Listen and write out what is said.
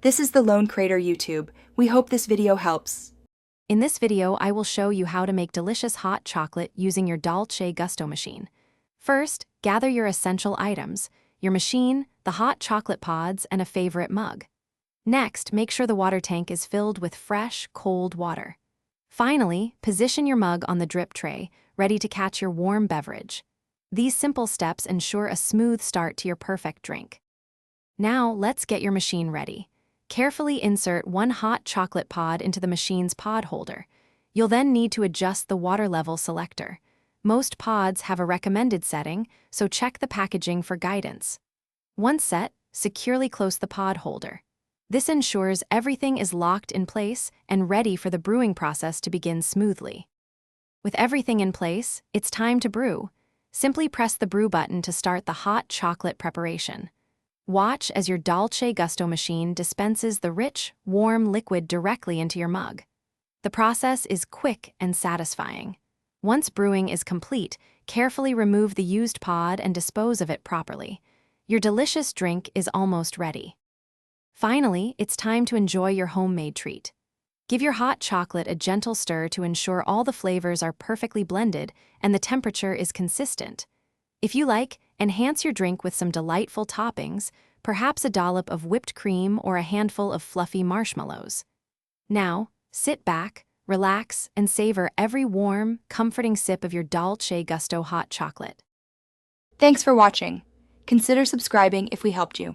This is the Lone Crater YouTube. We hope this video helps. In this video, I will show you how to make delicious hot chocolate using your Dolce Gusto machine. First, gather your essential items, your machine, the hot chocolate pods, and a favorite mug. Next, make sure the water tank is filled with fresh, cold water. Finally, position your mug on the drip tray, ready to catch your warm beverage. These simple steps ensure a smooth start to your perfect drink. Now, let's get your machine ready. Carefully insert one hot chocolate pod into the machine's pod holder. You'll then need to adjust the water level selector. Most pods have a recommended setting, so check the packaging for guidance. Once set, securely close the pod holder. This ensures everything is locked in place and ready for the brewing process to begin smoothly. With everything in place, it's time to brew. Simply press the brew button to start the hot chocolate preparation. Watch as your Dolce Gusto machine dispenses the rich, warm liquid directly into your mug. The process is quick and satisfying. Once brewing is complete, carefully remove the used pod and dispose of it properly. Your delicious drink is almost ready. Finally, it's time to enjoy your homemade treat. Give your hot chocolate a gentle stir to ensure all the flavors are perfectly blended and the temperature is consistent. If you like, enhance your drink with some delightful toppings, perhaps a dollop of whipped cream or a handful of fluffy marshmallows. Now, sit back, relax, and savor every warm, comforting sip of your Dolce Gusto hot chocolate. Thanks for watching. Consider subscribing if we helped you.